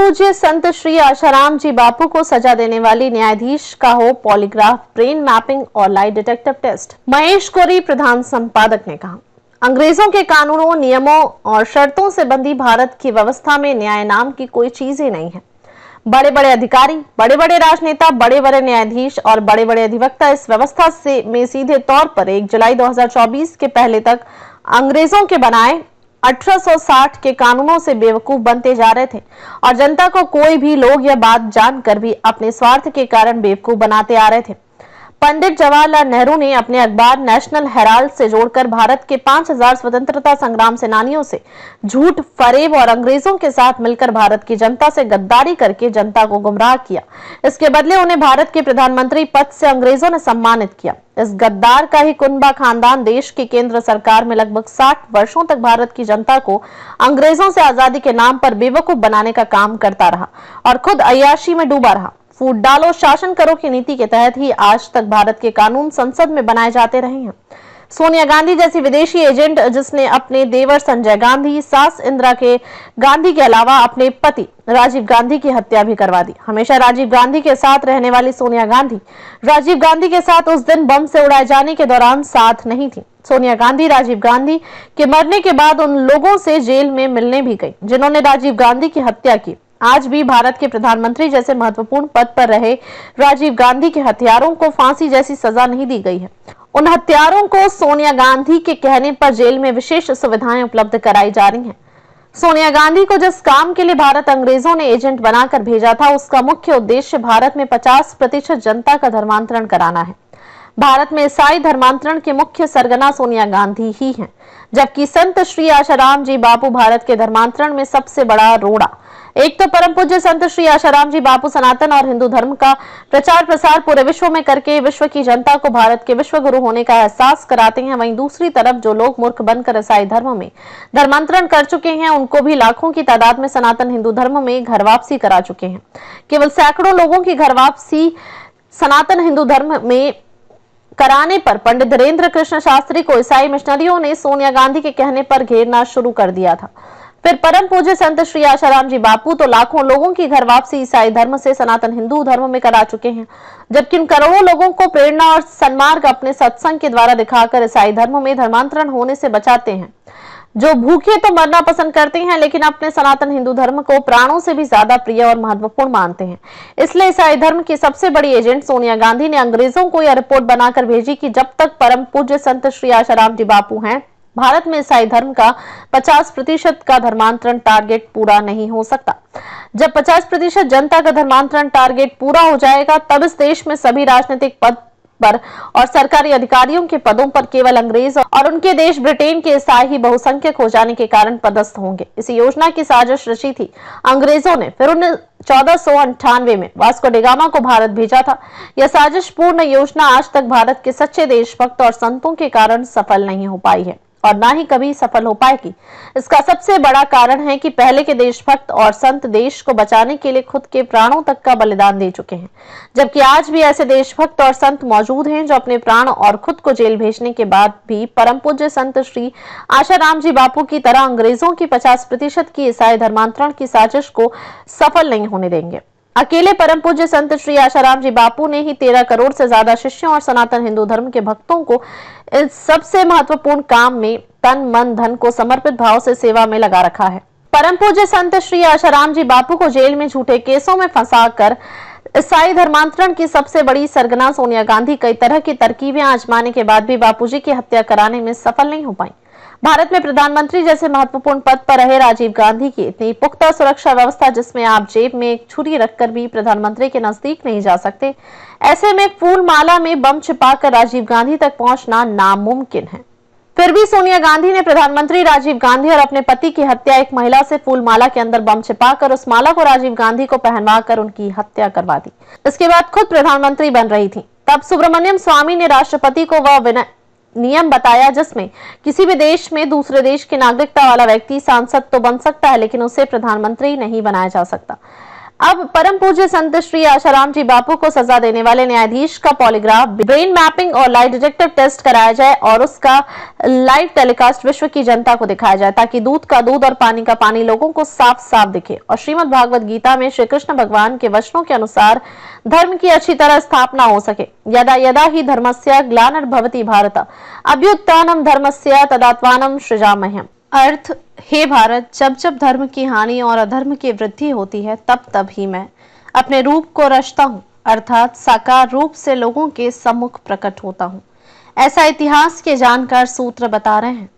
पूज्य संत श्री आशाराम जी बापू को सजा देने वाली न्यायाधीश का हो पॉलीग्राफ, ब्रेन मैपिंग और लाई डिटेक्टिव टेस्ट। महेश कोरी, प्रधान संपादक, ने कहा, अंग्रेजों के कानूनों, नियमों और शर्तों से बंधी भारत की व्यवस्था में न्याय नाम की कोई चीज ही नहीं है। बड़े बड़े अधिकारी, बड़े बड़े राजनेता, बड़े बड़े न्यायाधीश और बड़े बड़े अधिवक्ता इस व्यवस्था में सीधे तौर पर 1 जुलाई 2024 के पहले तक अंग्रेजों के बनाए 1860 के कानूनों से बेवकूफ बनते जा रहे थे और जनता को कोई भी लोग यह बात जानकर भी अपने स्वार्थ के कारण बेवकूफ बनाते आ रहे थे। पंडित जवाहरलाल नेहरू ने अपने अखबार नेशनल हेराल्ड से जोड़कर भारत के 5000 स्वतंत्रता संग्राम सेनानियों से झूठ, फरेब और अंग्रेजों के साथ मिलकर भारत की जनता से गद्दारी करके जनता को गुमराह किया। इसके बदले उन्हें भारत के प्रधानमंत्री पद से अंग्रेजों ने सम्मानित किया। इस गद्दार का ही कुनबा खानदान देश की केंद्र सरकार में लगभग 60 वर्षों तक भारत की जनता को अंग्रेजों से आजादी के नाम पर बेवकूफ बनाने का काम करता रहा और खुद अय्याशी में डूबा रहा। फूट डालो, शासन करो की नीति के तहत ही आज तक भारत के कानून संसद में बनाए जाते रहे हैं। सोनिया गांधी जैसी विदेशी एजेंट, जिसने अपने देवर संजय गांधी, सास इंदिरा गांधी के अलावा अपने पति राजीव गांधी की हत्या भी करवा दी। हमेशा राजीव गांधी के साथ रहने वाली सोनिया गांधी राजीव गांधी के साथ उस दिन बम से उड़ाए जाने के दौरान साथ नहीं थी। सोनिया गांधी राजीव गांधी के मरने के बाद उन लोगों से जेल में मिलने भी गई जिन्होंने राजीव गांधी की हत्या की। आज भी भारत के प्रधानमंत्री जैसे महत्वपूर्ण पद पर रहे राजीव गांधी के हत्यारों को फांसी जैसी सजा नहीं दी गई है। उन हत्यारों को सोनिया गांधी के कहने पर जेल में विशेष सुविधाएं उपलब्ध कराई जा रही हैं। सोनिया गांधी को जिस काम के लिए भारत अंग्रेजों ने एजेंट बनाकर भेजा था, उसका मुख्य उद्देश्य भारत में 50% जनता का धर्मांतरण कराना है। भारत में ईसाई धर्मांतरण के मुख्य सरगना सोनिया गांधी ही हैं, जबकि संत श्री आशाराम जी बापू भारत के धर्मांतरण में सबसे बड़ा रोड़ा। एक तो परम पूज्य संत श्री आशाराम जी बापू सनातन और हिंदू धर्म का प्रचार प्रसार पूरे विश्व में करके विश्व की जनता को भारत के विश्व गुरु होने का एहसास कराते हैं। वहीं दूसरी तरफ जो लोग मूर्ख बनकर ईसाई धर्म में धर्मांतरण कर चुके हैं, उनको भी लाखों की तादाद में सनातन हिंदू धर्म में घर वापसी करा चुके हैं। केवल सैकड़ों लोगों की घर वापसी सनातन हिंदू धर्म में कराने पर पंडित धीरेन्द्र कृष्ण शास्त्री को ईसाई मिशनरियों ने सोनिया गांधी के कहने पर घेरना शुरू कर दिया था। फिर परम पूज्य संत श्री आशाराम जी बापू तो लाखों लोगों की घर वापसी ईसाई धर्म से सनातन हिंदू धर्म में करा चुके हैं, जबकि इन करोड़ों लोगों को प्रेरणा और सन्मार्ग अपने सत्संग के द्वारा दिखाकर ईसाई धर्म में धर्मांतरण होने से बचाते हैं। जो भूखे तो मरना पसंद करते हैं, लेकिन अपने सनातन हिंदू धर्म को प्राणों से भी ज्यादा प्रिय और महत्वपूर्ण मानते हैं। इसलिए ईसाई धर्म की सबसे बड़ी एजेंट सोनिया गांधी ने अंग्रेजों को यह रिपोर्ट बनाकर भेजी कि जब तक परम पूज्य संत श्री आशाराम जी बापू हैं, भारत में ईसाई धर्म का 50% का धर्मांतरण टारगेट पूरा नहीं हो सकता। जब 50% जनता का धर्मांतरण टारगेट पूरा हो जाएगा, तब इस देश में सभी राजनीतिक पद पर और सरकारी अधिकारियों के पदों पर केवल अंग्रेज और उनके देश ब्रिटेन के ईसाई ही बहुसंख्यक हो जाने के कारण पदस्थ होंगे। इस योजना की साजिश रची थी अंग्रेजों ने। फिर 1498 में वास्को डी गामा को भारत भेजा था। यह साजिश पूर्ण योजना आज तक भारत के सच्चे देशभक्त और संतों के कारण सफल नहीं हो पाई है और ना ही कभी सफल हो पाएगी। इसका सबसे बड़ा कारण है कि पहले के देशभक्त और संत देश को बचाने के लिए खुद के प्राणों तक का बलिदान दे चुके हैं, जबकि आज भी ऐसे देशभक्त और संत मौजूद हैं जो अपने प्राण और खुद को जेल भेजने के बाद भी परम पूज्य संत श्री आशाराम जी बापू की तरह अंग्रेजों की 50% की ईसाई धर्मांतरण की साजिश को सफल नहीं होने देंगे। अकेले परम पूज्य संत श्री आशाराम जी बापू ने ही 13 करोड़ से ज्यादा शिष्यों और सनातन हिंदू धर्म के भक्तों को इस सबसे महत्वपूर्ण काम में तन मन धन को समर्पित भाव से सेवा में लगा रखा है। परम पूज्य संत श्री आशाराम जी बापू को जेल में झूठे केसों में फंसाकर ईसाई धर्मांतरण की सबसे बड़ी सरगना सोनिया गांधी कई तरह की तरकीबें आजमाने के बाद भी बापूजी की हत्या कराने में सफल नहीं हो पाई। भारत में प्रधानमंत्री जैसे महत्वपूर्ण पद पर रहे राजीव गांधी की इतनी पुख्ता सुरक्षा व्यवस्था, जिसमें आप जेब में एक छुरी रखकर भी प्रधानमंत्री के नजदीक नहीं जा सकते, ऐसे में फूल माला में बम छिपाकर राजीव गांधी तक पहुंचना नामुमकिन है। फिर भी सोनिया गांधी ने प्रधानमंत्री राजीव गांधी और अपने पति की हत्या एक महिला से फूल माला के अंदर बम छिपाकर उस माला को राजीव गांधी को पहनवाकर उनकी हत्या करवा दी। इसके बाद खुद प्रधानमंत्री बन रही थी। तब सुब्रमण्यम स्वामी ने राष्ट्रपति को वह नियम बताया जिसमें किसी भी देश में दूसरे देश की नागरिकता वाला व्यक्ति सांसद तो बन सकता है, लेकिन उसे प्रधानमंत्री नहीं बनाया जा सकता। अब परम पूज्य संत श्री आशाराम जी बापू को सजा देने वाले न्यायाधीश का पॉलीग्राफ, ब्रेन मैपिंग और लाई डिटेक्टर टेस्ट कराया जाए और उसका लाइव टेलीकास्ट विश्व की जनता को दिखाया जाए, ताकि दूध का दूध और पानी का पानी लोगों को साफ साफ दिखे। और श्रीमद् भागवत गीता में श्री कृष्ण भगवान के वचनों के अनुसार धर्म की अच्छी तरह स्थापना हो सके। यदा यदा ही धर्मस्य ग्लानिर्भवति भारत अभ्युत्थानम धर्मस्य तदात्मानं सृजाम्यहम्। अर्थ, हे भारत, जब जब धर्म की हानि और अधर्म की वृद्धि होती है तब तब ही मैं अपने रूप को रचता हूँ, अर्थात साकार रूप से लोगों के सम्मुख प्रकट होता हूँ। ऐसा इतिहास के जानकार सूत्र बता रहे हैं।